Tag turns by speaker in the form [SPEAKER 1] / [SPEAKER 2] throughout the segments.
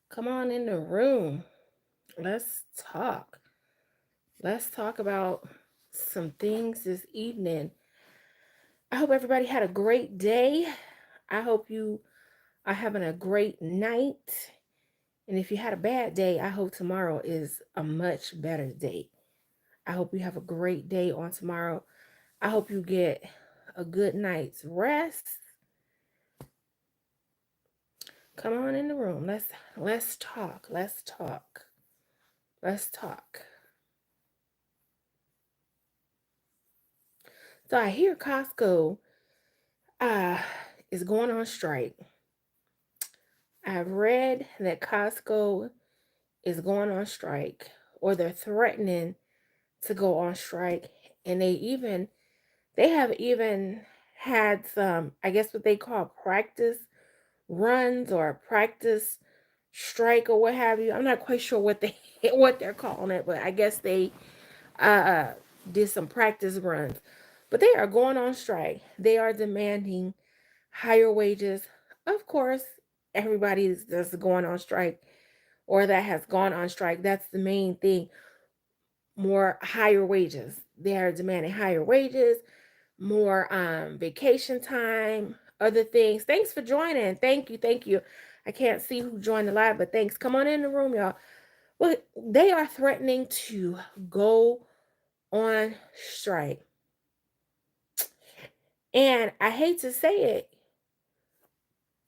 [SPEAKER 1] Come on in the room. Let's talk. Let's talk about some things this evening. I hope everybody had a great day. I hope you are having a great night. And if you had a bad day, I hope tomorrow is a much better day. I hope you have a great day on tomorrow. I hope you get a good night's rest. Come on in the room. Let's talk. Let's talk. Let's talk. So I hear Costco uh, is going on strike. I've read that Costco is going on strike, or they're threatening to go on strike, and they have even had some, I guess what they call practice runs or practice strike or what have you. I'm not quite sure what they what they're calling it, but I guess they uh did some practice runs. But they are going on strike. They are demanding higher wages. Of course, everybody that's going on strike or that has gone on strike, that's the main thing. More higher wages. They are demanding higher wages, more vacation time, other things. Thanks for joining. Thank you. Thank you. I can't see who joined the live, but thanks. Come on in the room, y'all. Well, they are threatening to go on strike. And I hate to say it,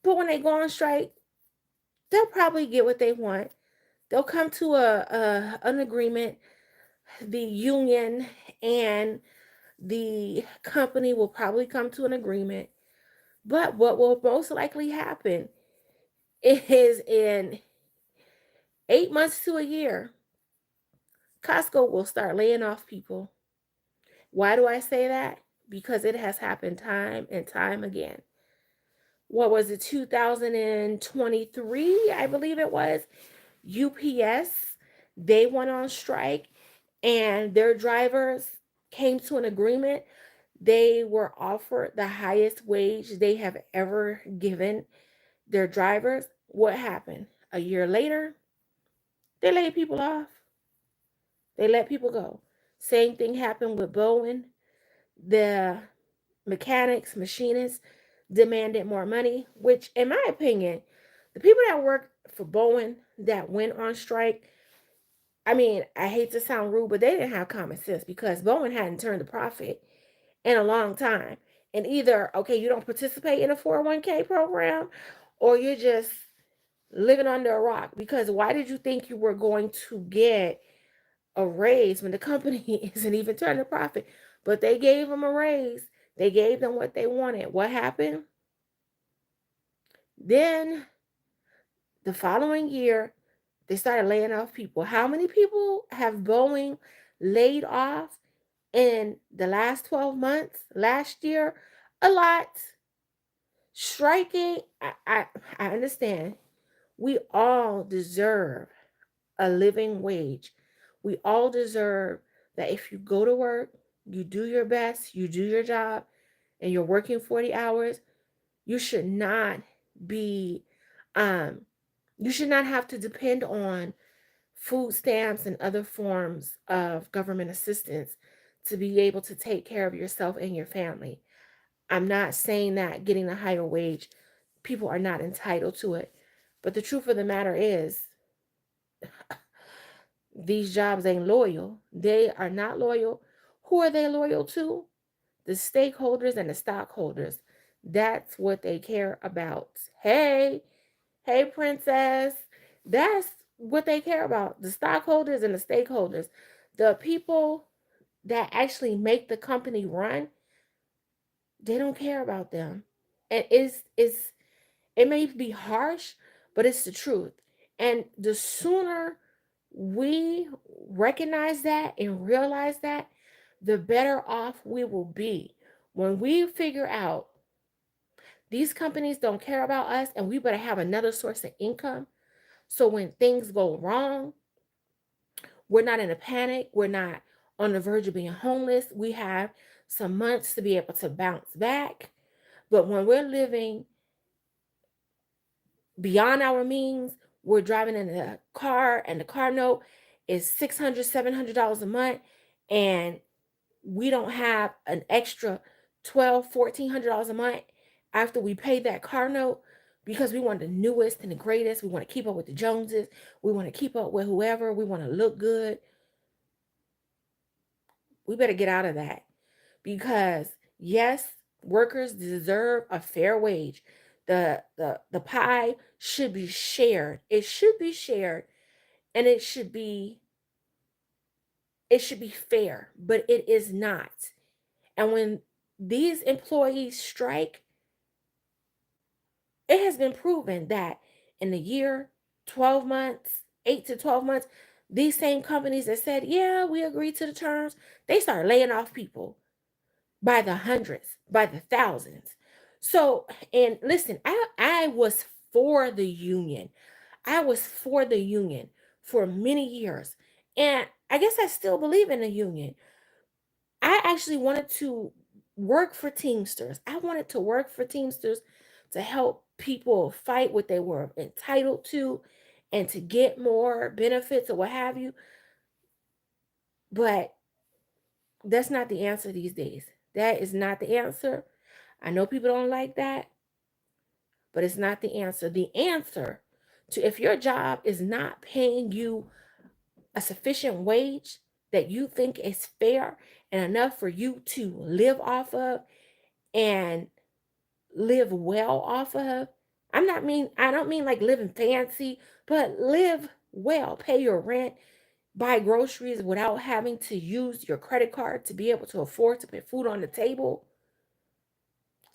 [SPEAKER 1] but when they go on strike, they'll probably get what they want. They'll come to a an agreement. The union and the company will probably come to an agreement. But what will most likely happen is in 8 months to a year, Costco will start laying off people. Why do I say that? Because it has happened time and time again. What was it, 2023? I believe it was. UPS, they went on strike and their drivers came to an agreement. They were offered the highest wage they have ever given their drivers. What happened? A year later, they laid people off. They let people go. Same thing happened with Boeing. The mechanics, machinists demanded more money, which, in my opinion, the people that worked for Boeing that went on strike, I mean, I hate to sound rude, but they didn't have common sense because Boeing hadn't turned a profit in a long time. And either, okay, you don't participate in a 401k program or you're just living under a rock. Because why did you think you were going to get a raise when the company isn't even turning a profit? But they gave them a raise, they gave them what they wanted. What happened? Then the following year, they started laying off people. How many people have Boeing laid off in the last 12 months? Last year, a lot. Striking, I understand. We all deserve a living wage. We all deserve that if you go to work, you do your best, you do your job, and you're working 40 hours, you should not be um you should not have to depend on food stamps and other forms of government assistance to be able to take care of yourself and your family. I'm not saying that getting a higher wage, people are not entitled to it. But the truth of the matter is, these jobs ain't loyal. They are not loyal. Who are they loyal to? The stakeholders and the stockholders. That's what they care about. Hey, hey, princess. That's what they care about. The stockholders and the stakeholders. The people that actually make the company run, they don't care about them. And it may be harsh, but it's the truth. And the sooner we recognize that and realize that, the better off we will be. When we figure out these companies don't care about us and we better have another source of income. So when things go wrong, we're not in a panic. We're not on the verge of being homeless. We have some months to be able to bounce back. But when we're living beyond our means, We're driving in a car and the car note is $600, $700 a month, and we don't have an extra $1,200, $1,400 a month after we pay that car note because we want the newest and the greatest. We want to keep up with the Joneses. We want to keep up with whoever. We want to look good. We better get out of that because yes, workers deserve a fair wage. The pie should be shared. It should be shared, and it should be fair, but it is not. And when these employees strike, it has been proven that in the year, 12 months, 8 to 12 months, these same companies that said, yeah, we agree to the terms, they start laying off people by the hundreds, by the thousands. So, and listen, I was for the union. I was for the union for many years. And I guess I still believe in the union. I actually wanted to work for Teamsters. I wanted to work for Teamsters to help people fight what they were entitled to and to get more benefits or what have you. But that's not the answer these days. That is not the answer. I know people don't like that, but it's not the answer. The answer to if your job is not paying you a sufficient wage that you think is fair and enough for you to live off of and live well off of. I don't mean like living fancy, but live well, pay your rent, buy groceries without having to use your credit card to be able to afford to put food on the table,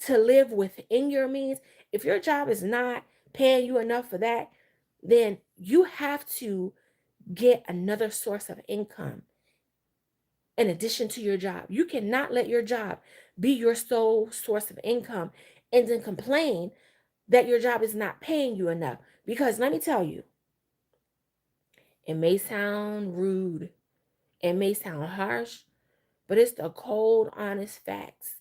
[SPEAKER 1] to live within your means. If your job is not paying you enough for that, then you have to get another source of income in addition to your job. You cannot let your job be your sole source of income and then complain that your job is not paying you enough. Because let me tell you, it may sound rude, it may sound harsh, but it's the cold, honest facts.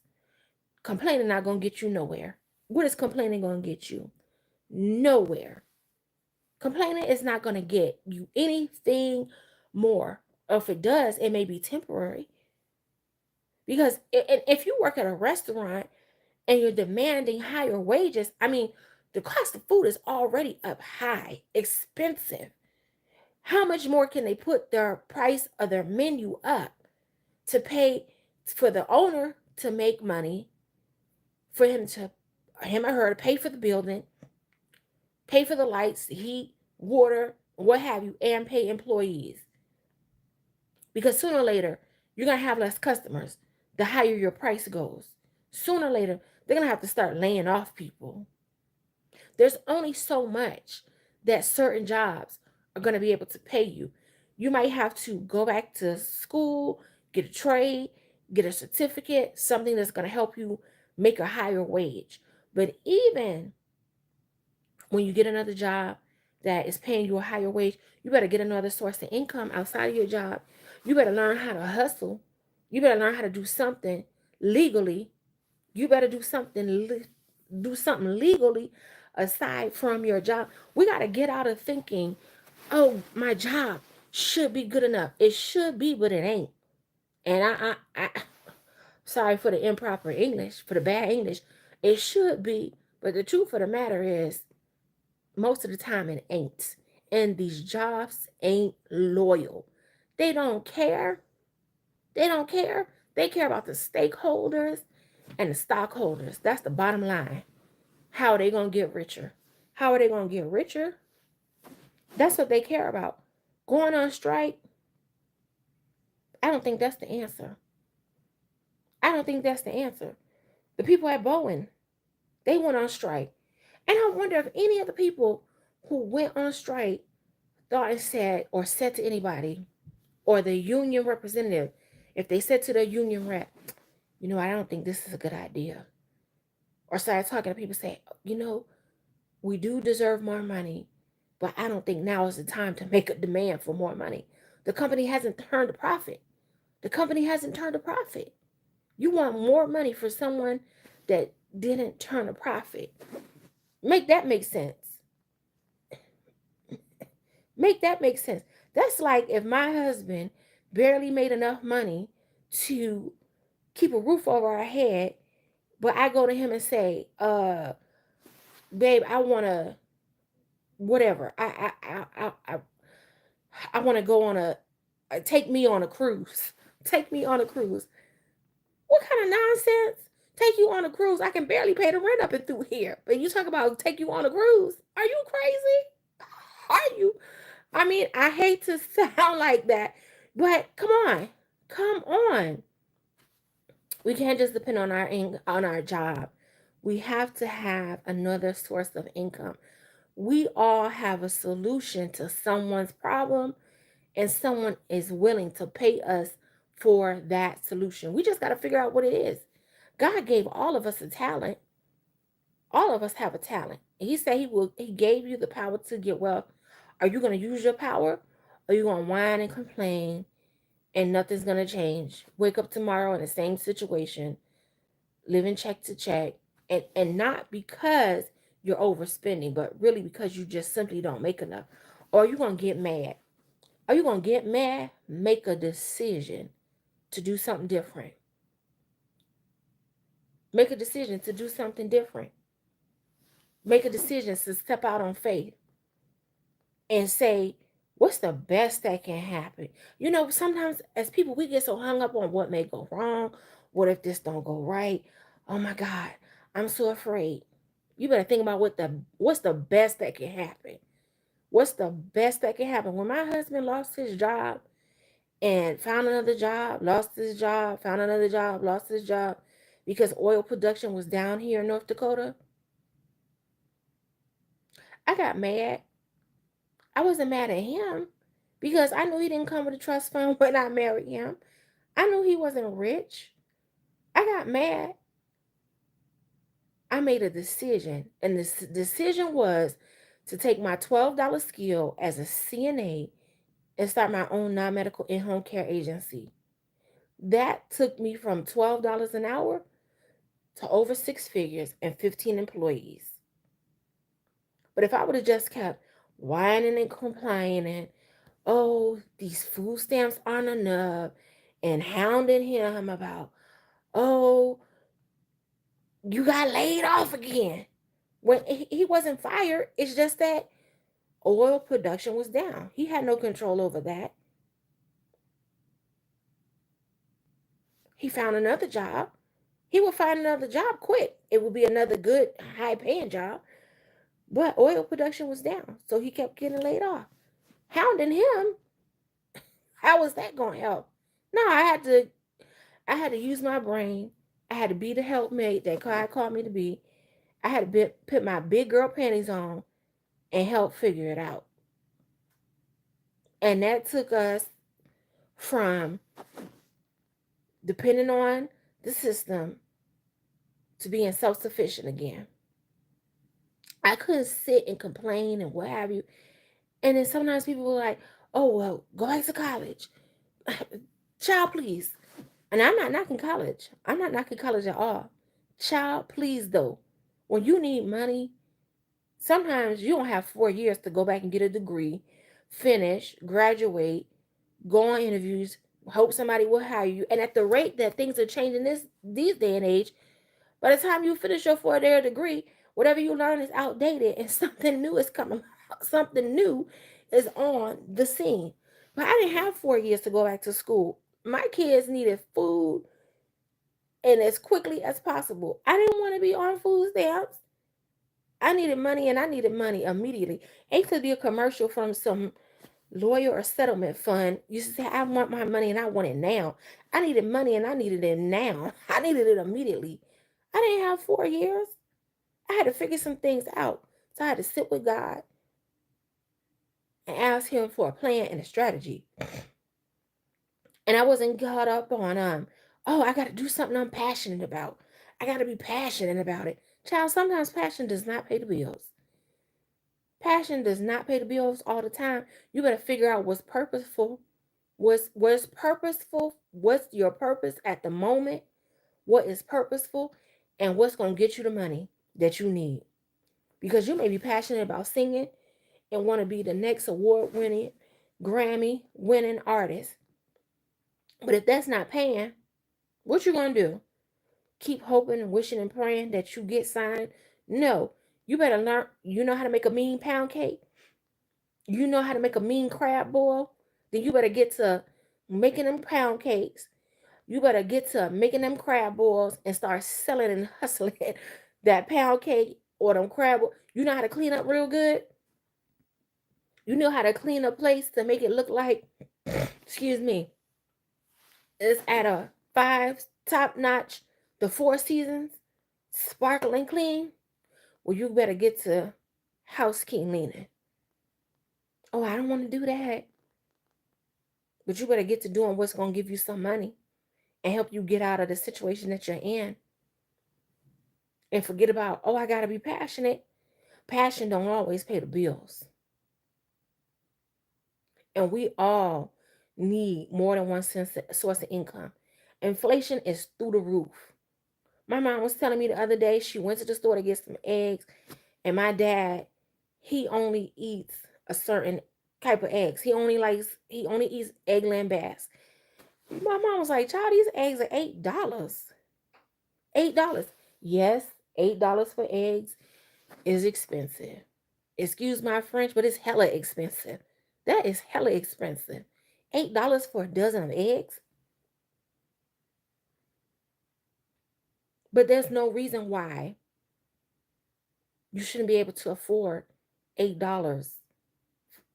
[SPEAKER 1] Complaining not gonna get you nowhere. What is complaining gonna get you? Nowhere. Complaining is not gonna get you anything more. Or if it does, it may be temporary. Because if you work at a restaurant and you're demanding higher wages, I mean, the cost of food is already up high, expensive. How much more can they put their price of their menu up to pay for the owner to make money, for him or her to pay for the building, pay for the lights, the heat, water, what have you, and pay employees? Because sooner or later, you're going to have less customers the higher your price goes. Sooner or later, they're going to have to start laying off people. There's only so much that certain jobs are going to be able to pay you. You might have to go back to school, get a trade, get a certificate, something that's going to help you make a higher wage. But even when you get another job that is paying you a higher wage, you better get another source of income outside of your job. You better learn how to hustle. You better learn how to do something legally. You better do something legally aside from your job. We got to get out of thinking, oh, my job should be good enough. It should be, but it ain't. And I sorry for the improper English, for the bad English. It should be, but the truth of the matter is, most of the time it ain't. And these jobs ain't loyal. They don't care. They don't care. They care about the stakeholders and the stockholders. That's the bottom line. How are they going to get richer? How are they going to get richer? That's what they care about. Going on strike, I don't think that's the answer. I don't think that's the answer. The people at Boeing, they went on strike. And I wonder if any of the people who went on strike thought and said, or said to anybody, or the union representative, if they said to the union rep, I don't think this is a good idea. Or started talking to people, say, we do deserve more money, but I don't think now is the time to make a demand for more money. The company hasn't turned a profit. The company hasn't turned a profit. You want more money for someone that didn't turn a profit. Make that make sense. Make that make sense. That's like if my husband barely made enough money to keep a roof over our head, but I go to him and say, babe, I wanna whatever. I wanna go on take me on a cruise. Take me on a cruise. What kind of nonsense? Take you on a cruise. I can barely pay the rent up and through here. But you talk about take you on a cruise. Are you crazy? Are you? I mean, I hate to sound like that, but come on. Come on. We can't just depend on on our job. We have to have another source of income. We all have a solution to someone's problem, and someone is willing to pay us for that solution. We just got to figure out what it is. God gave all of us a talent. All of us have a talent. He said he gave you the power to get wealth. Are you going to use your power? Or are you going to whine and complain and nothing's going to change? Wake up tomorrow in the same situation, living check to check, and not because you're overspending, but really because you just simply don't make enough. Or are you going to get mad? Are you going to get mad? Make a decision to do something different. Make a decision to do something different. Make a decision to step out on faith and say, what's the best that can happen? You know, sometimes as people, we get so hung up on what may go wrong. What if this don't go right? Oh my God, I'm so afraid. You better think about what's the best that can happen. What's the best that can happen? When my husband lost his job and found another job, lost his job, found another job, lost his job because oil production was down here in North Dakota, I got mad. I wasn't mad at him because I knew he didn't come with a trust fund when I married him. I knew he wasn't rich. I got mad. I made a decision, and this decision was to take my $12 skill as a CNA and start my own non medical in home care agency. That took me from $12 an hour to over six figures and 15 employees. But if I would have just kept whining and complaining, oh, these food stamps aren't enough, and hounding him about, oh, you got laid off again. When he wasn't fired, it's just that oil production was down. He had no control over that. He found another job. He would find another job quick. It would be another good, high paying job. But oil production was down. So he kept getting laid off. Hounding him, how was that going to help? No, I had to use my brain. I had to be the helpmate that God called me to be. I had to put my big girl panties on and help figure it out. And that took us from depending on the system to being self sufficient again. I couldn't sit and complain and what have you. And then sometimes people were like, oh, well, go back to college. Child, please. And I'm not knocking college. I'm not knocking college at all. Child, please, though. When you need money, sometimes you don't have 4 years to go back and get a degree, finish, graduate, go on interviews, hope somebody will hire you. And at the rate that things are changing these day and age, by the time you finish your 4 year degree, whatever you learn is outdated and something new is coming. Something new is on the scene. But I didn't have 4 years to go back to school. My kids needed food and as quickly as possible. I didn't want to be on food stamps. I needed money and I needed money immediately. Ain't to be a commercial from some lawyer or settlement fund used to say, I want my money and I want it now. I needed money and I needed it now. I needed it immediately. I didn't have 4 years. I had to figure some things out. So I had to sit with God and ask him for a plan and a strategy. And I wasn't caught up on oh, I gotta do something I'm passionate about. I gotta be passionate about it. Child, sometimes passion does not pay the bills. Passion does not pay the bills all the time. You better figure out what's purposeful. What's purposeful? What's your purpose at the moment? What is purposeful? And what's gonna get you the money that you need? Because you may be passionate about singing and want to be the next award winning, Grammy winning artist. But if that's not paying, what you gonna do? Keep hoping and wishing and praying that you get signed? No. You better learn. You know how to make a mean pound cake? You know how to make a mean crab boil? Then you better get to making them pound cakes. You better get to making them crab boils and start selling and hustling that pound cake or them crab. You know how to clean up real good? You know how to clean a place to make it look like, excuse me, it's at a five top notch, the Four Seasons, sparkling clean? Well, you better get to housekeeping. Oh, I don't want to do that. But you better get to doing what's going to give you some money and help you get out of the situation that you're in. And forget about, oh, I got to be passionate. Passion don't always pay the bills. And we all need more than one source of income. Inflation is through the roof. My mom was telling me the other day she went to the store to get some eggs, and my dad, he only eats a certain type of eggs. He only eats eggland bass. My mom was like, "Child, these eggs are $8. $8. Yes, $8 for eggs is expensive. Excuse my French, but it's hella expensive. That is hella expensive. $8 for a dozen of eggs. But there's no reason why you shouldn't be able to afford $8.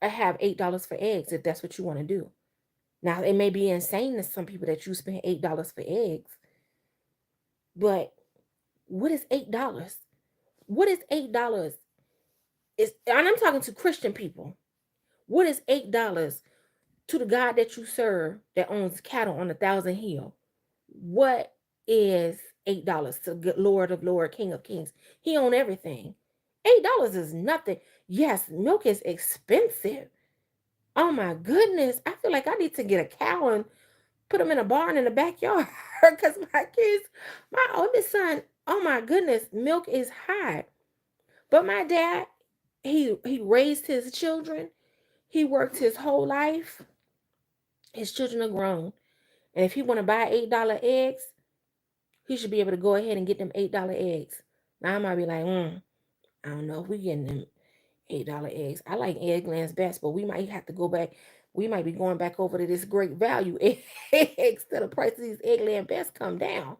[SPEAKER 1] I have $8 for eggs if that's what you want to do. Now it may be insane to some people that you spend $8 for eggs, but what is $8? What is $8? And I'm talking to Christian people. What is $8 to the God that you serve that owns cattle on 1,000 hill? What is $8 to the Lord of Lord, King of Kings? He owns everything. $8 is nothing. Yes, milk is expensive. Oh my goodness. I feel like I need to get a cow and put them in a barn in the backyard because my kids, my oldest son, oh my goodness, milk is high. But my dad, he raised his children. He worked his whole life. His children are grown. And if he want to buy $8 eggs, he should be able to go ahead and get them $8 eggs. Now I might be like, I don't know if we getting them $8 eggs. I like Eggland's best, but we might have to go back. We might be going back over to this great value eggs till the price of these Eggland best come down.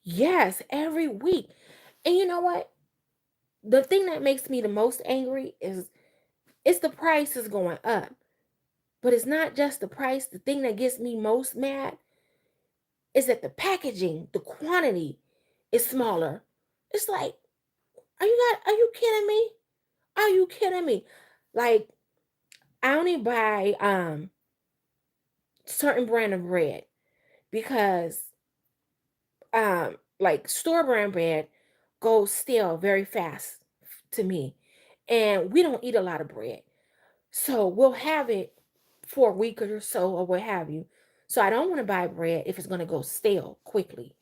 [SPEAKER 1] Yes, every week. And you know what? The thing that makes me the most angry is it's the price is going up. But it's not just the price. The thing that gets me most mad is that the packaging, the quantity is smaller. It's like, are you kidding me? Are you kidding me? Like, I only buy certain brand of bread because like store brand bread goes stale very fast to me. And we don't eat a lot of bread. So we'll have it for a week or so or what have you. So I don't want to buy bread if it's going to go stale quickly.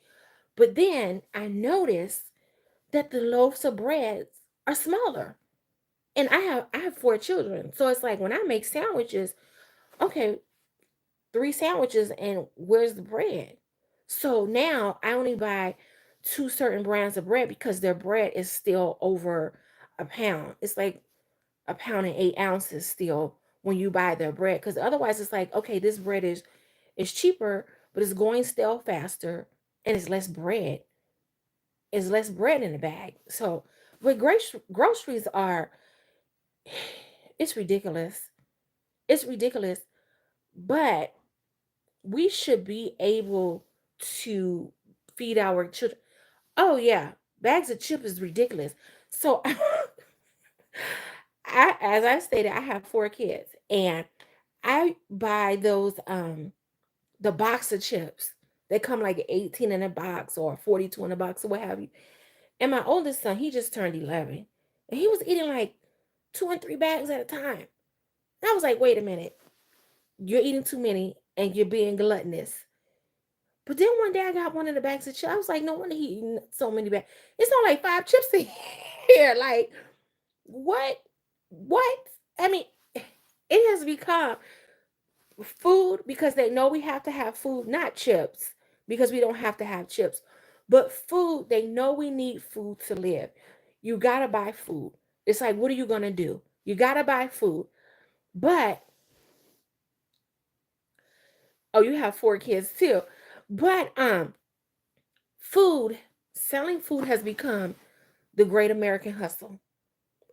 [SPEAKER 1] But then I notice that the loaves of bread are smaller. And I have four children. So it's like when I make sandwiches, okay, three sandwiches and where's the bread? So now I only buy two certain brands of bread because their bread is still over a pound. It's like a pound and 8 ounces still when you buy their bread. Because otherwise it's like, okay, this bread is cheaper, but it's going stale faster and it's less bread. It's less bread in the bag. So but groceries are it's ridiculous. It's ridiculous. But we should be able to feed our children. Oh yeah, bags of chips is ridiculous. So as I stated, I have four kids, and I buy those the box of chips. They come like 18 in a box or 42 in a box or what have you. And my oldest son, he just turned 11, and he was eating like two and three bags at a time. And I was like, wait a minute, you're eating too many and you're being gluttonous. But then one day I got one of the bags of chips. I was like, no wonder he eating so many bags. It's not like five chips in here. here. Like, what? What? I mean, it has become food because they know we have to have food, not chips, because we don't have to have chips, but food. They know we need food to live. You got to buy food. It's like, what are you going to do? You got to buy food. But, oh, you have four kids too. But, food, selling food has become the great American hustle.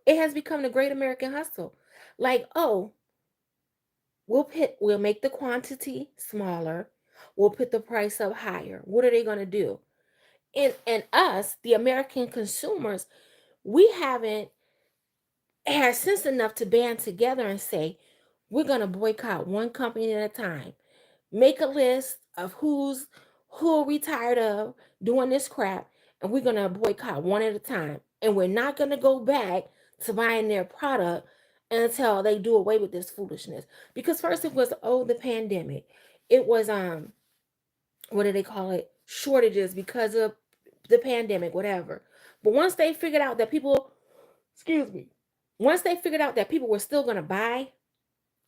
[SPEAKER 1] It has become the great American hustle. Like, oh, we'll make the quantity smaller. We'll put the price up higher. What are they going to do? And us, the American consumers, we haven't had sense enough to band together and say, we're going to boycott one company at a time. Make a list of who are we tired of doing this crap, and we're going to boycott one at a time. And we're not going to go back to buying their product until they do away with this foolishness. Because first it was, oh, the pandemic. It was what do they call it? Shortages because of the pandemic, whatever. But once they figured out that people, excuse me, once they figured out that people were still going to buy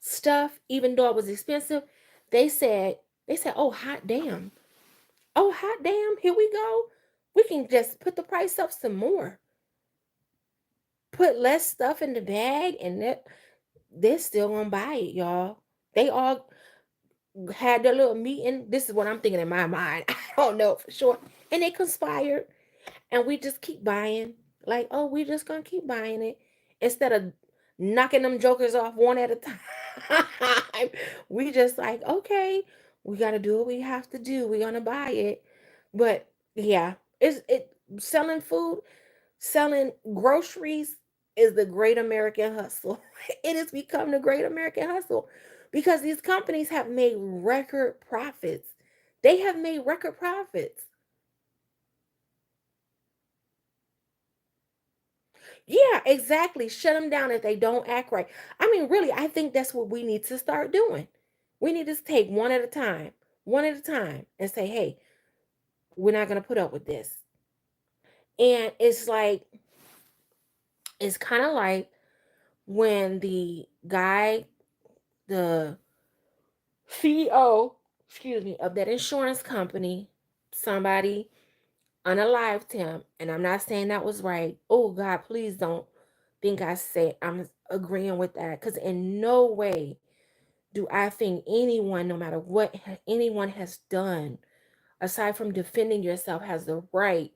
[SPEAKER 1] stuff, even though it was expensive, they said, oh, hot damn. Oh, hot damn. Here we go. We can just put the price up some more. Put less stuff in the bag, and they're still going to buy it, y'all. They all had their little meeting. This is what I'm thinking in my mind. I don't know for sure. And they conspired, and we just keep buying. Like, oh, we just gonna keep buying it instead of knocking them jokers off one at a time. We just like, okay, we gotta do what we have to do. We're gonna buy it. But yeah, it selling food, selling groceries is the great American hustle. It has become the great American hustle because these companies have made record profits. They have made record profits. Yeah, exactly. Shut them down if they don't act right. I mean, really, I think that's what we need to start doing. We need to take one at a time, and say, hey, we're not going to put up with this. And it's like, it's kind of like when the guy, the CEO, excuse me, of that insurance company, somebody unalived him. And I'm not saying that was right. Oh, God, please don't think I say I'm agreeing with that. Because in no way do I think anyone, no matter what anyone has done, aside from defending yourself, has the right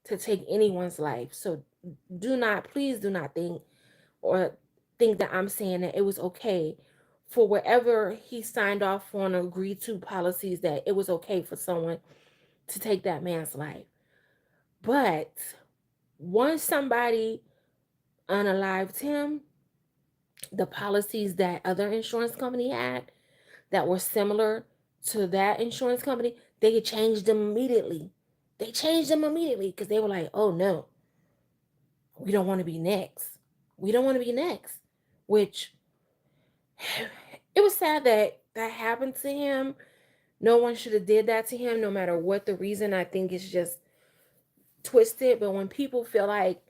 [SPEAKER 1] to take anyone's life. So please do not think or think that I'm saying that it was okay for whatever he signed off on or agreed to policies, that it was okay for someone to take that man's life. But once somebody unalived him, the policies that other insurance company had that were similar to that insurance company, they changed them immediately. They changed them immediately because they were like, oh no, we don't want to be next. We don't want to be next. Which, it was sad that that happened to him. No one should have did that to him, no matter what the reason. I think it's just twisted. But when people feel like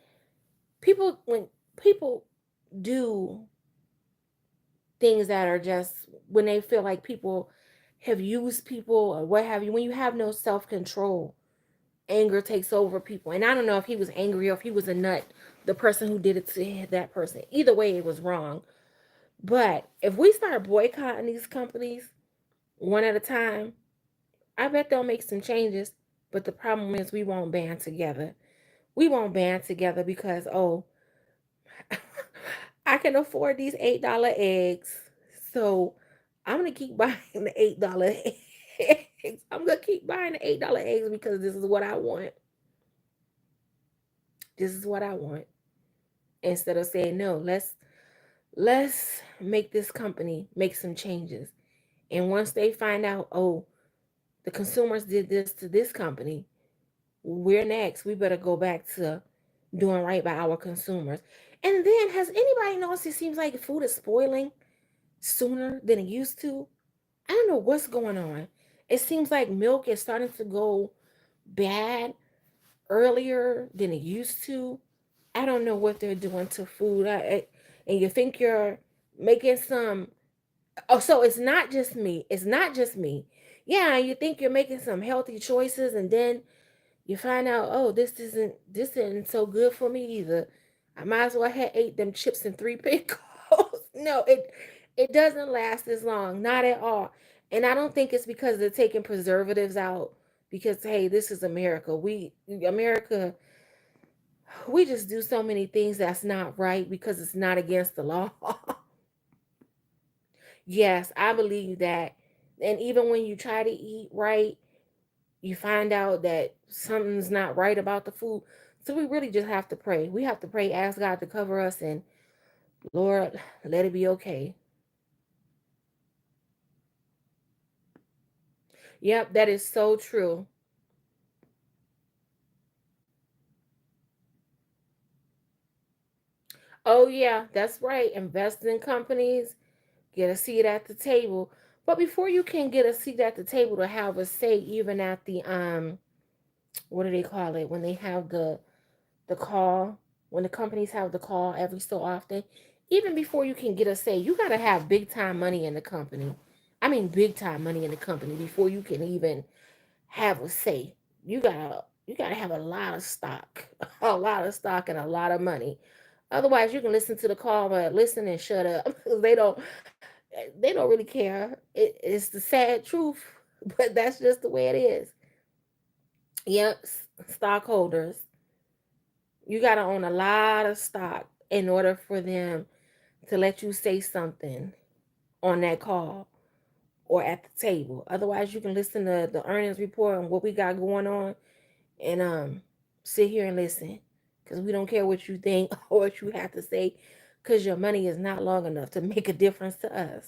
[SPEAKER 1] when people do things that are just, when they feel like people have used people or what have you, when you have no self-control, anger takes over people. And I don't know if he was angry or if he was a nut, the person who did it to that person. Either way, it was wrong. But if we start boycotting these companies one at a time, I bet they'll make some changes. But the problem is, we won't band together. We won't band together because, oh, I can afford these $8 eggs. So I'm going to keep buying the $8 eggs. I'm going to keep buying the $8 eggs because this is what I want. This is what I want. Instead of saying, no, let's make this company make some changes. And once they find out, oh, the consumers did this to this company, we're next. We better go back to doing right by our consumers. And then, has anybody noticed it seems like food is spoiling sooner than it used to? I don't know what's going on. It seems like milk is starting to go bad earlier than it used to. I don't know what they're doing to food. And you think you're making some. Oh, so it's not just me. It's not just me. Yeah, you think you're making some healthy choices, and then you find out, oh, this isn't so good for me either. I might as well have ate them chips and three pickles. No, it doesn't last as long, not at all. And I don't think it's because they're taking preservatives out. Because hey, this is America. America, we just do so many things that's not right because it's not against the law. Yes, I believe that. And even when you try to eat right, you find out that something's not right about the food. So we really just have to pray. We have to pray, ask God to cover us, and Lord, let it be okay. Yep, that is so true. Oh, yeah, that's right. Invest in companies, get a seat at the table. But before you can get a seat at the table to have a say, even at the what do they call it? When they have the call, when the companies have the call every so often, even before you can get a say, you got to have big time money in the company. I mean, big time money in the company before you can even have a say. You gotta have a lot of stock, a lot of stock, and a lot of money. Otherwise, you can listen to the call, but listen and shut up. They don't really care. It's the sad truth, but that's just the way it is. Yep, stockholders. You got to own a lot of stock in order for them to let you say something on that call or at the table. Otherwise, you can listen to the earnings report and what we got going on and sit here and listen because we don't care what you think or what you have to say because your money is not long enough to make a difference to us.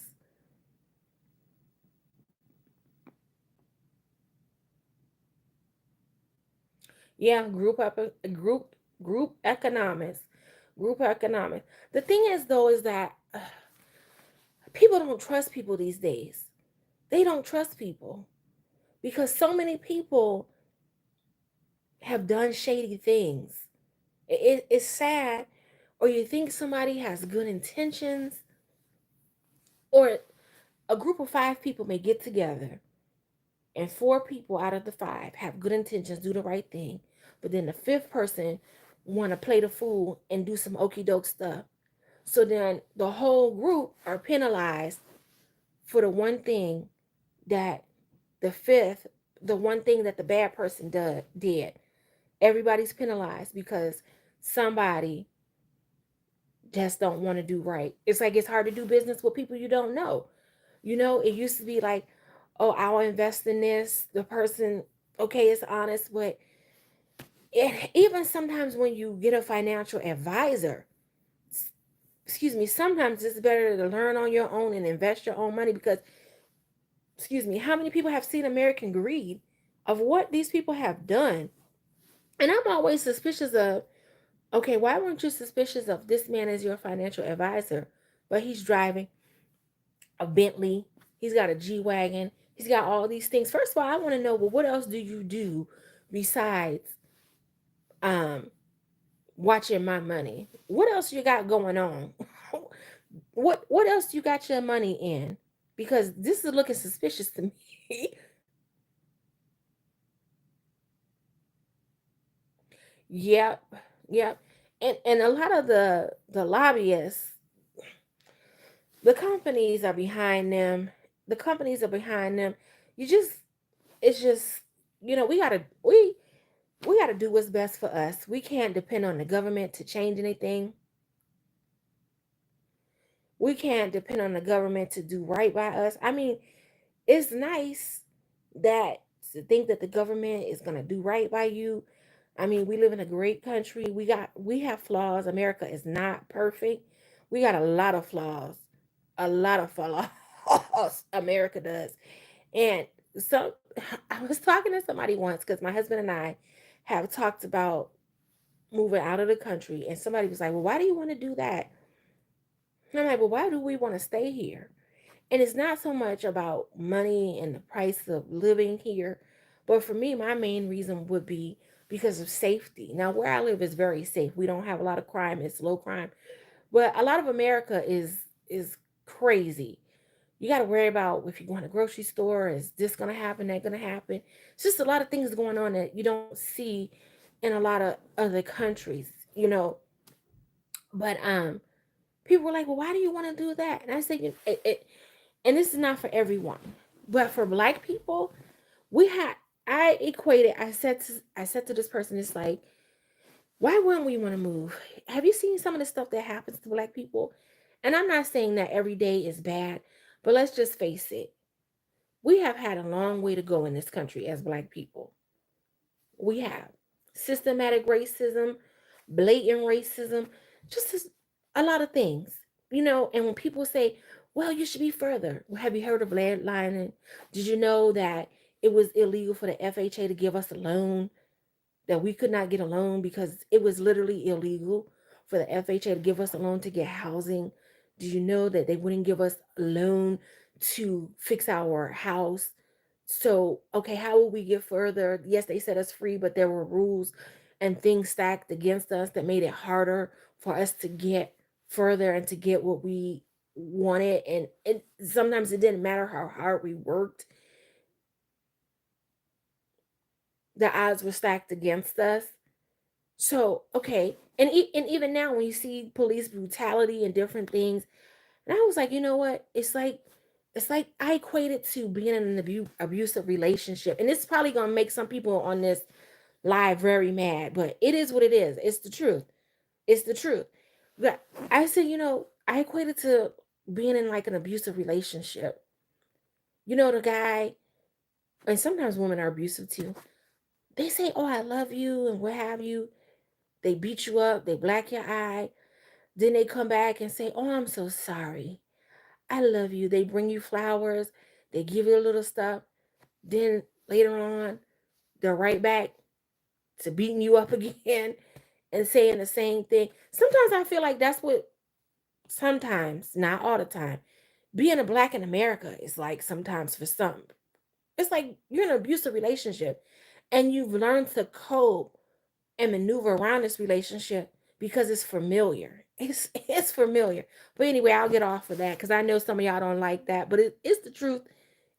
[SPEAKER 1] Yeah, group economics. Group economics. The thing is though is that people don't trust people these days. They don't trust people because so many people have done shady things. It's sad, or you think somebody has good intentions, or a group of five people may get together, and four people out of the five have good intentions, do the right thing, but then the fifth person want to play the fool and do some okey doke stuff. So then the whole group are penalized for the one thing that the fifth, the one thing that the bad person did. Everybody's penalized because somebody just don't want to do right. It's like it's hard to do business with people you don't know. It used to be like, oh, I'll invest in this. The person, okay, is honest, but even sometimes when you get a financial advisor, excuse me, sometimes it's better to learn on your own and invest your own money because, excuse me, how many people have seen American greed of what these people have done? And I'm always suspicious of, okay, why weren't you suspicious of this man as your financial advisor, but he's driving a Bentley, he's got a G Wagon, he's got all these things. First of all, I want to know, well, what else do you do besides um watching my money? What else you got going on? What else you got your money in? Because this is looking suspicious to me. Yep, yep. And a lot of the lobbyists, the companies are behind them. The companies are behind them. You just it's just we gotta do what's best for us. We can't depend on the government to change anything. We can't depend on the government to do right by us. I mean, it's nice that to think that the government is gonna do right by you. I mean, we live in a great country. We have flaws. America is not perfect. We got a lot of flaws. A lot of flaws. America does. And so I was talking to somebody once because my husband and I have talked about moving out of the country. And somebody was like, well, why do you want to do that? And I'm like, well, why do we want to stay here? And it's not so much about money and the price of living here. But for me, my main reason would be because of safety. Now, where I live is very safe. We don't have a lot of crime. It's low crime. But a lot of America is crazy. You got to worry about if you're going to the grocery store, is this going to happen, that going to happen. It's just a lot of things going on that you don't see in a lot of other countries, you know. But people were like, "Well, why do you want to do that?" And I said, and this is not for everyone, but for black people, we had I equated I said to this person, it's like, why wouldn't we want to move? Have you seen some of the stuff that happens to black people? And I'm not saying that every day is bad, but let's just face it. We have had a long way to go in this country as black people. We have systematic racism, blatant racism, just a lot of things, you know. And when people say, well, you should be further, well, have you heard of redlining? Did you know that it was illegal for the FHA to give us a loan, that we could not get a loan because it was literally illegal for the FHA to give us a loan to get housing? Did you know that they wouldn't give us a loan to fix our house? So, okay, how will we get further? Yes, they set us free, but there were rules and things stacked against us that made it harder for us to get further and to get what we wanted. And sometimes it didn't matter how hard we worked, the odds were stacked against us. So, okay. And even now, when you see police brutality and different things, and I was like, you know what? It's like I equate it to being in an abusive relationship. And it's probably gonna make some people on this live very mad, but it is what it is. It's the truth. It's the truth. But I said, I equate it to being in like an abusive relationship. You know, the guy, and sometimes women are abusive too. They say, "Oh, I love you," and what have you. They beat you up, they black your eye. Then they come back and say, "Oh, I'm so sorry. I love you." They bring you flowers, they give you a little stuff. Then later on, they're right back to beating you up again and saying the same thing. Sometimes I feel like that's what, sometimes, not all the time, being a black in America is like sometimes for some. It's like you're in an abusive relationship and you've learned to cope and maneuver around this relationship because it's familiar. It's familiar. But anyway, I'll get off of that because I know some of y'all don't like that. But it's the truth.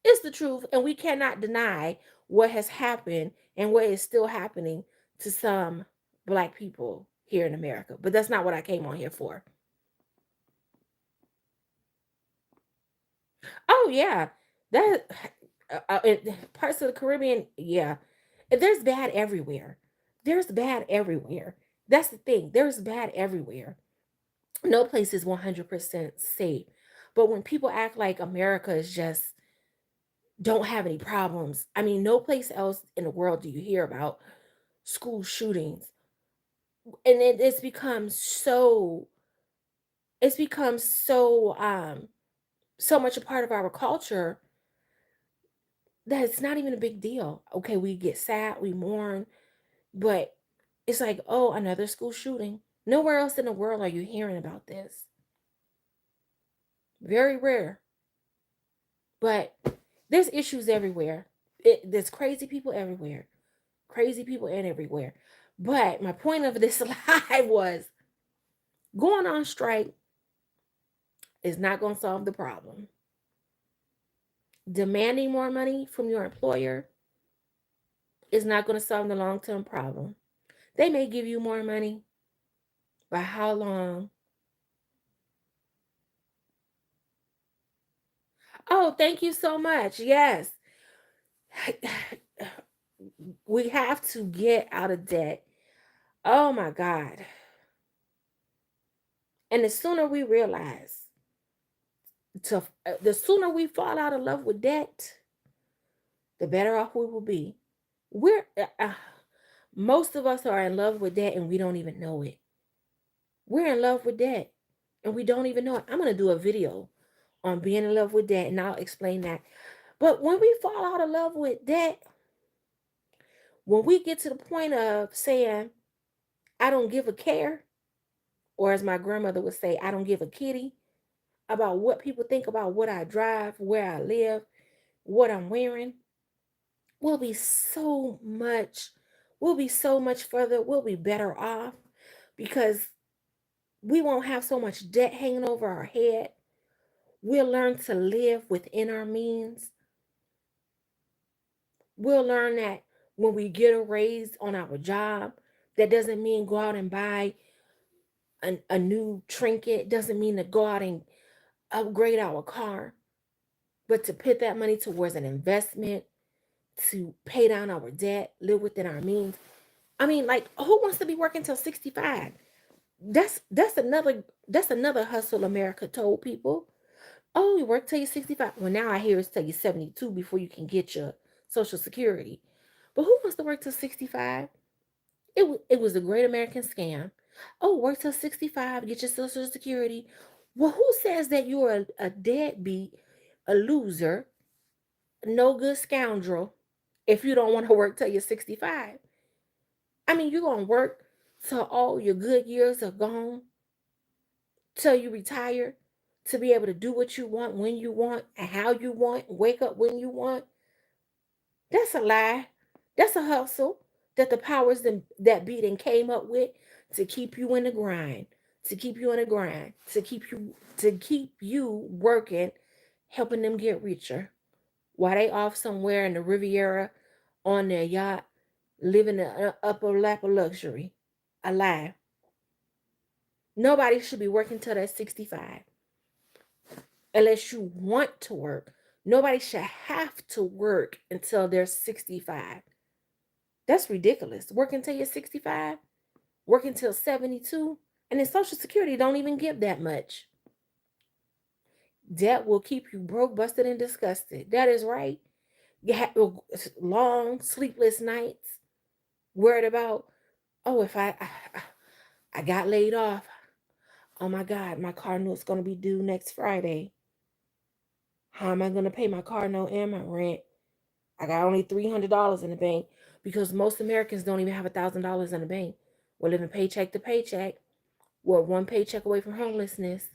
[SPEAKER 1] It's the truth, and we cannot deny what has happened and what is still happening to some black people here in America. But that's not what I came on here for. Oh yeah, that in parts of the Caribbean, yeah, there's bad everywhere. There's bad everywhere. That's the thing. There's bad everywhere. No place is 100% safe. But when people act like America is just don't have any problems, I mean, no place else in the world do you hear about school shootings. And it's become so much a part of our culture that it's not even a big deal. Okay, we get sad, we mourn, but it's like, oh, another school shooting. Nowhere else in the world are you hearing about this. Very rare. But there's issues everywhere. There's crazy people everywhere. Crazy people and everywhere. But my point of this live was going on strike is not going to solve the problem. Demanding more money from your employer is not going to solve the long term problem. They may give you more money, but how long? Oh, thank you so much. Yes. We have to get out of debt. Oh my God. And the sooner we realize, the sooner we fall out of love with debt, the better off we will be. We're most of us are in love with debt and we don't even know it. We're in love with debt and we don't even know it. I'm going to do a video on being in love with debt and I'll explain that. But when we fall out of love with debt, when we get to the point of saying, I don't give a care, or as my grandmother would say, I don't give a kitty about what people think about what I drive, where I live, what I'm wearing, will be so much We'll be so much further. We'll be better off because we won't have so much debt hanging over our head. We'll learn to live within our means. We'll learn that when we get a raise on our job, that doesn't mean go out and buy a new trinket, doesn't mean to go out and upgrade our car, but to put that money towards an investment, to pay down our debt, live within our means. I mean, like, who wants to be working till 65? That's another hustle America told people. Oh, you work till you're 65. Well, now I hear it's till you're 72 before you can get your Social Security. But who wants to work till 65? It was a great American scam. Oh, work till 65, get your Social Security. Well, who says that you're a deadbeat, a loser, no good scoundrel if you don't want to work till you're 65? I mean, you're going to work till all your good years are gone, till you retire, to be able to do what you want, when you want, and how you want, wake up when you want. That's a lie. That's a hustle that the powers that be then came up with to keep you in the grind, to keep you in the grind, to keep you working, helping them get richer while they off somewhere in the Riviera on their yacht, living the upper lap of luxury. A lie. Nobody should be working till they're 65 unless you want to work. Nobody should have to work until they're 65. That's ridiculous. Working till you're 65, working till 72, and then Social Security don't even give that much. Debt will keep you broke, busted, and disgusted. That is right. You have long, sleepless nights, worried about, oh, if I got laid off, oh my God, my car note's going to be due next Friday. How am I going to pay my car note and my rent? I got only $300 in the bank because most Americans don't even have $1,000 in the bank. We're living paycheck to paycheck. We're one paycheck away from homelessness.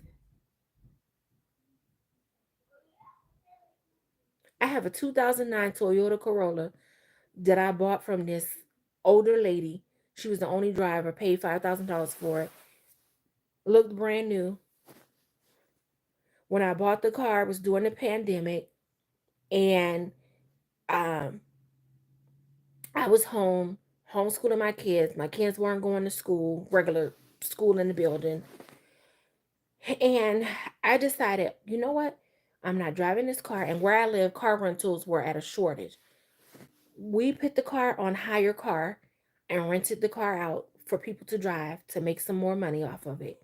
[SPEAKER 1] I have a 2009 Toyota Corolla that I bought from this older lady. She was the only driver, paid $5,000 for it. Looked brand new. When I bought the car, it was during the pandemic, and um, I was home, homeschooling my kids. My kids weren't going to school, regular school in the building. And I decided, you know what? I'm not driving this car. And where I live, car rentals were at a shortage. We put the car on hire car and rented the car out for people to drive to make some more money off of it.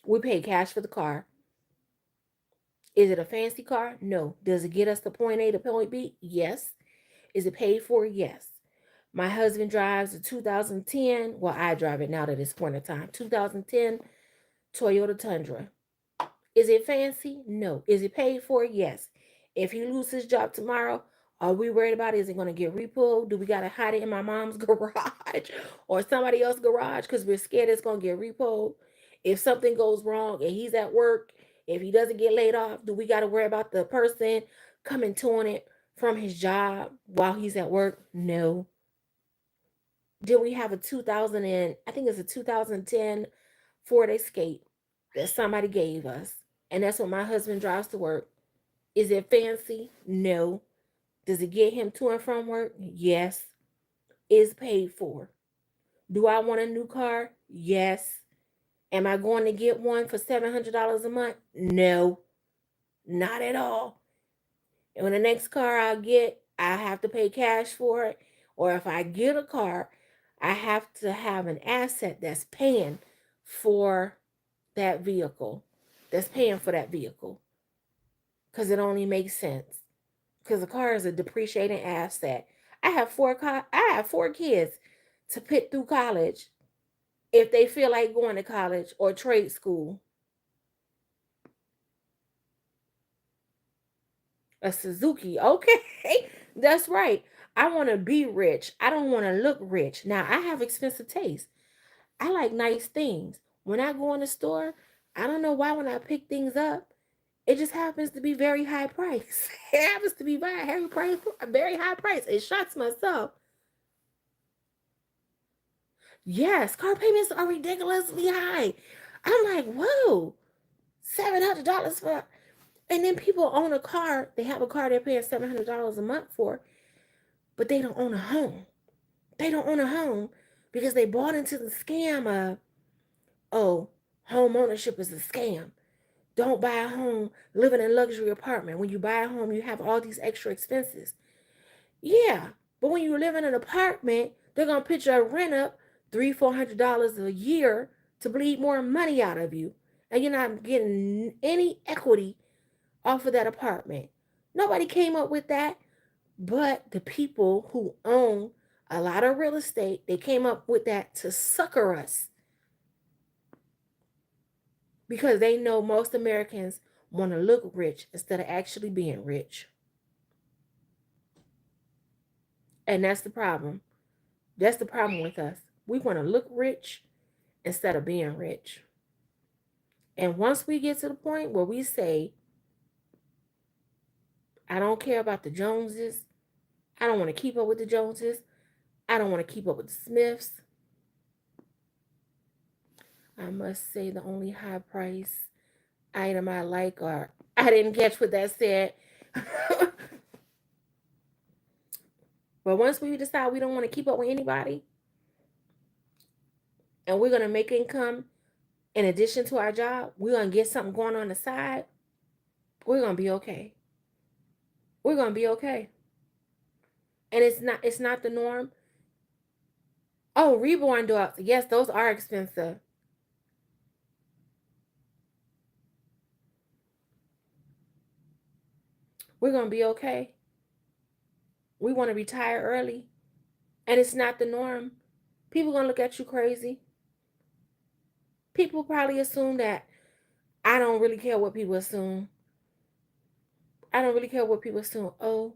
[SPEAKER 1] We paid cash for the car. Is it a fancy car? No. Does it get us to point A to point B? Yes. Is it paid for? Yes. My husband drives a 2010. Well, I drive it now at this point in time. 2010 Toyota Tundra. Is it fancy? No. Is it paid for? Yes. If he loses his job tomorrow, are we worried about it? Is it going to get repoed? Do we got to hide it in my mom's garage or somebody else's garage because we're scared it's going to get repoed? If something goes wrong and he's at work, if he doesn't get laid off, do we got to worry about the person coming to it from his job while he's at work? No. Then we have a 2000 and I think it's a 2010 Ford Escape that somebody gave us. And that's what my husband drives to work. Is it fancy? No. Does it get him to and from work? Yes. Is paid for. Do I want a new car? Yes. Am I going to get one for $700 a month? No. Not at all. And when the next car I get, I have to pay cash for it. Or if I get a car, I have to have an asset that's paying for that vehicle. That's paying for that vehicle. Because it only makes sense. Because a car is a depreciating asset. I have four kids to put through college if they feel like going to college or trade school. A Suzuki, okay, that's right. I want to be rich. I don't want to look rich. Now I have expensive taste. I like nice things. When I go in the store, I don't know why when I pick things up, It just happens to be very high price. It happens to be very high price. It shocks myself. Yes, car payments are ridiculously high. I'm like, whoa, $700 for, and then people own a car. They have a car they're paying $700 a month for, but they don't own a home. They don't own a home because they bought into the scam of, oh, home ownership is a scam. Don't buy a home, live in a luxury apartment. When you buy a home, you have all these extra expenses. Yeah, but when you live in an apartment, they're gonna put your rent up $300-400 a year to bleed more money out of you, and you're not getting any equity off of that apartment. Nobody came up with that, but the people who own a lot of real estate, they came up with that to sucker us because they know most Americans want to look rich instead of actually being rich. And that's the problem. That's the problem with us. We want to look rich instead of being rich. And once we get to the point where we say, I don't care about the Joneses, I don't want to keep up with the Joneses, I don't want to keep up with the Smiths. I must say the only high price item I like, or I didn't catch what that said. But once we decide we don't want to keep up with anybody and we're going to make income in addition to our job, we're going to get something going on the side, we're going to be okay. We're going to be okay. And it's not the norm. Oh, reborn dogs. Yes, those are expensive. We're going to be okay. We want to retire early. And it's not the norm. People going to look at you crazy. People probably assume that I don't really care what people assume. I don't really care what people assume. Oh,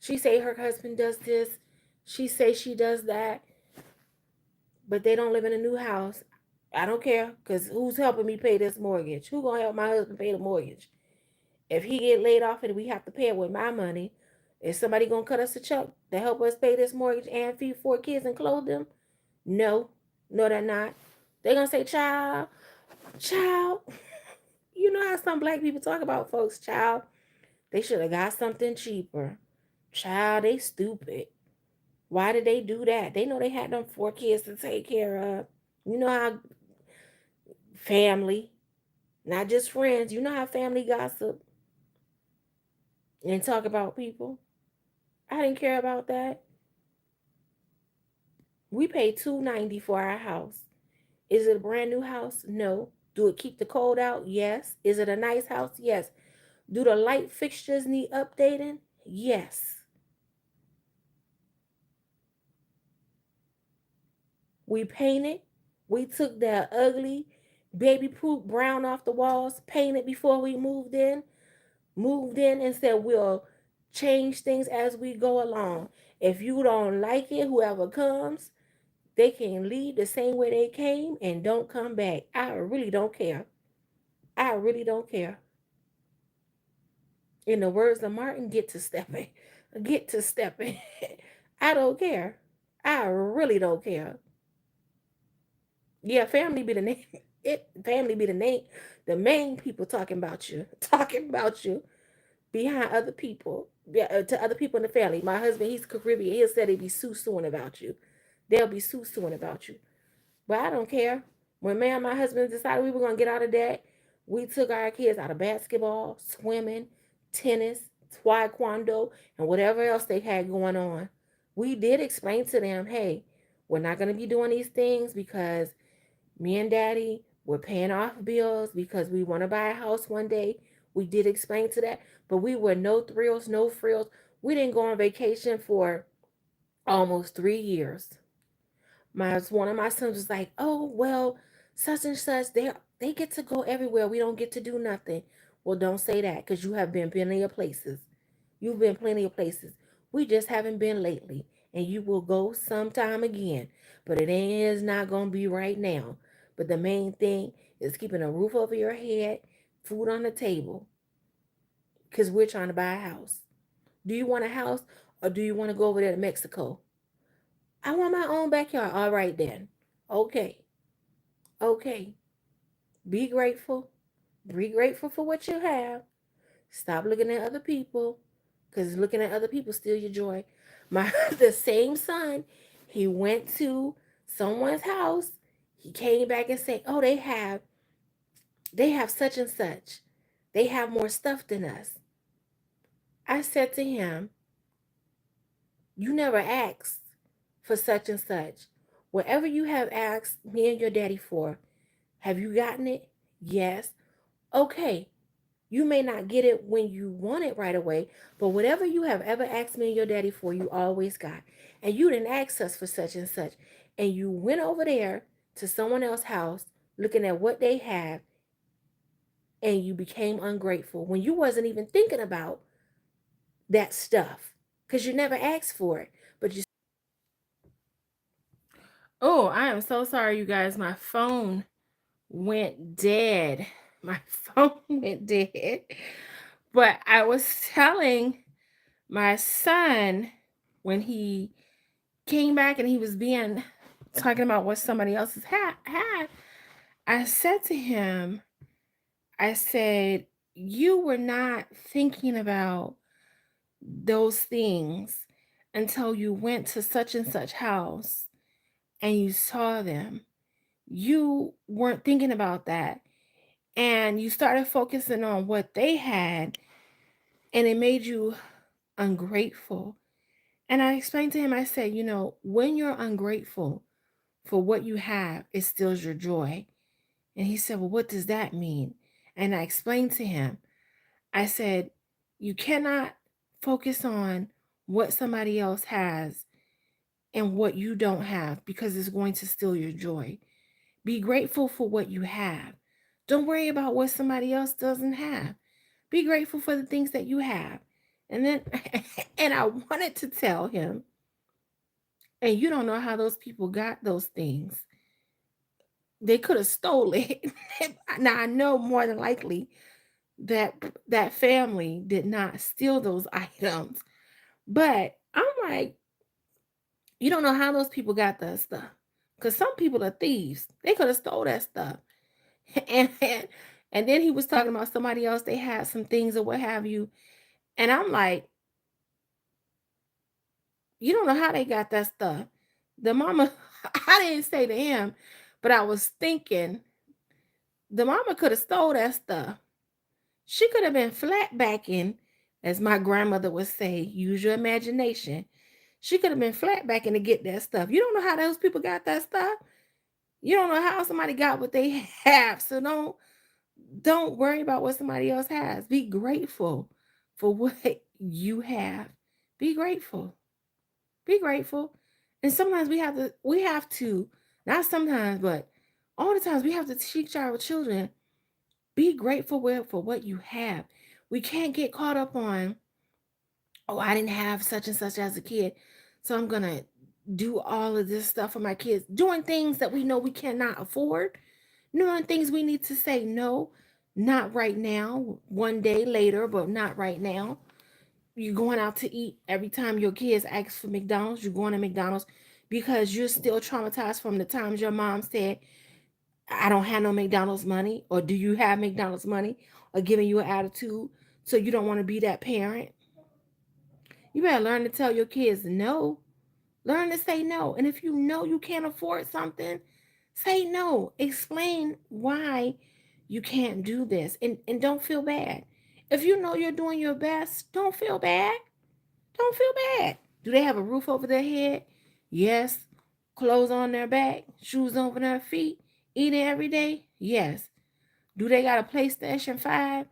[SPEAKER 1] she say her husband does this. She say she does that. But they don't live in a new house. I don't care, because who's helping me pay this mortgage? Who gonna help my husband pay the mortgage? If he get laid off and we have to pay it with my money, is somebody gonna cut us a check to help us pay this mortgage and feed 4 kids and clothe them? No, no, they're not. They're gonna say, child, child. You know how some black people talk about folks, child. They should have got something cheaper. Child, they stupid. Why did they do that? They know they had them 4 kids to take care of. You know how family, not just friends, you know how family gossip and talk about people. I didn't care about that. We paid $290 for our house. Is it a brand new house? No. Do it keep the cold out? Yes. Is it a nice house? Yes. Do the light fixtures need updating? Yes. We painted. We took that ugly baby poop brown off the walls, painted before we moved in. Moved in and said we'll change things as we go along. If you don't like it, whoever comes, they can leave the same way they came and don't come back. I really don't care. I really don't care. In the words of Martin, get to stepping. Get to stepping. I don't care. I really don't care. Yeah, family be the name. Family be the name. The main people talking about you. Talking about you behind other people. Yeah, to other people in the family. My husband, he's Caribbean. He'll say they be sue-suing about you. They'll be sue-suing about you. But I don't care. When me and my husband decided we were going to get out of that, we took our kids out of basketball, swimming, tennis, taekwondo, and whatever else they had going on. We did explain to them, hey, we're not going to be doing these things because me and daddy were paying off bills because we want to buy a house one day. We did explain to that, but we were no thrills, no frills. We didn't go on vacation for almost 3 years. One of my sons was like, "Oh well, such and such, they get to go everywhere. We don't get to do nothing." Well, don't say that because you have been plenty of places. You've been plenty of places. We just haven't been lately, and you will go sometime again. But it is not gonna be right now. But the main thing is keeping a roof over your head, food on the table, because we're trying to buy a house. Do you want a house or do you want to go over there to Mexico? I want my own backyard. All right, then. Okay. Okay. Be grateful. Be grateful for what you have. Stop looking at other people, because looking at other people steal your joy. My the same son, he went to someone's house. He came back and said, "Oh, they have such and such. They have more stuff than us." I said to him, "You never asked for such and such. Whatever you have asked me and your daddy for, have you gotten it? Yes. Okay. You may not get it when you want it right away, but whatever you have ever asked me and your daddy for, you always got. And you didn't ask us for such and such. And you went over there to someone else's house looking at what they have, and you became ungrateful when you wasn't even thinking about that stuff because you never asked for it. But you, oh, I am so sorry, you guys. My phone went dead. My phone went dead. But I was telling my son when he came back and he was being talking about what somebody else had, I said to him, I said, you were not thinking about those things until you went to such and such house and you saw them. You weren't thinking about that. And you started focusing on what they had, and it made you ungrateful. And I explained to him, I said, when you're ungrateful for what you have, it steals your joy. And he said, well, what does that mean? And I explained to him, I said, you cannot focus on what somebody else has and what you don't have, because it's going to steal your joy. Be grateful for what you have. Don't worry about what somebody else doesn't have. Be grateful for the things that you have. And then, and I wanted to tell him, and you don't know how those people got those things. They could have stole it. Now I know more than likely that that family did not steal those items. But I'm like, you don't know how those people got that stuff. Because some people are thieves. They could have stole that stuff. And, and then he was talking about somebody else, they had some things or what have you. And I'm like, you don't know how they got that stuff. The mama, I didn't say to him, but I was thinking the mama could have stole that stuff. She could have been flat backing, as my grandmother would say, use your imagination. She could have been flat backing to get that stuff. You don't know how those people got that stuff. You don't know how somebody got what they have. So don't worry about what somebody else has. Be grateful for what you have. Be grateful. Be grateful. And sometimes we have to, not sometimes, but all the times we have to teach our children, be grateful for what you have. We can't get caught up on, oh, I didn't have such and such as a kid, so I'm going to do all of this stuff for my kids. Doing things that we know we cannot afford, doing things we need to say, no, not right now, one day later, but not right now. You're going out to eat every time your kids ask for McDonald's, you're going to McDonald's because you're still traumatized from the times your mom said, I don't have no McDonald's money, or do you have McDonald's money, or giving you an attitude, so you don't want to be that parent. You better learn to tell your kids no. Learn to say no. And if you know you can't afford something, say no. Explain why you can't do this, and don't feel bad. If you know you're doing your best, don't feel bad. Don't feel bad. Do they have a roof over their head? Yes. Clothes on their back, shoes over their feet, eating every day? Yes. Do they got a PlayStation 5?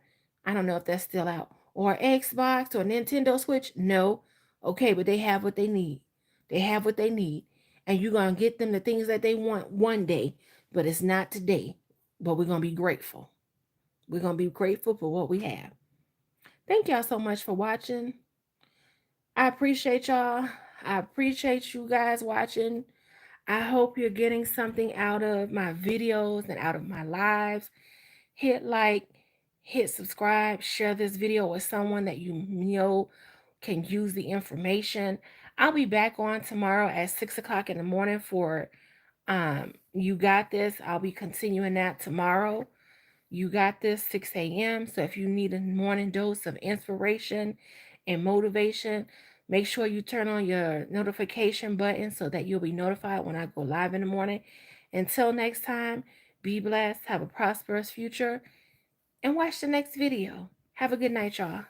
[SPEAKER 1] I don't know if that's still out. Or Xbox or Nintendo Switch? No. Okay, but they have what they need. They have what they need. And you're going to get them the things that they want one day, but it's not today. But we're going to be grateful. We're going to be grateful for what we have. Thank y'all so much for watching. I appreciate y'all. I appreciate you guys watching. I hope you're getting something out of my videos and out of my lives. Hit like, hit subscribe, share this video with someone that you know can use the information. I'll be back on tomorrow at 6 o'clock in the morning for You Got This. I'll be continuing that tomorrow. You Got This, 6 a.m. So if you need a morning dose of inspiration and motivation, make sure you turn on your notification button so that you'll be notified when I go live in the morning. Until next time, be blessed, have a prosperous future, and watch the next video. Have a good night, y'all.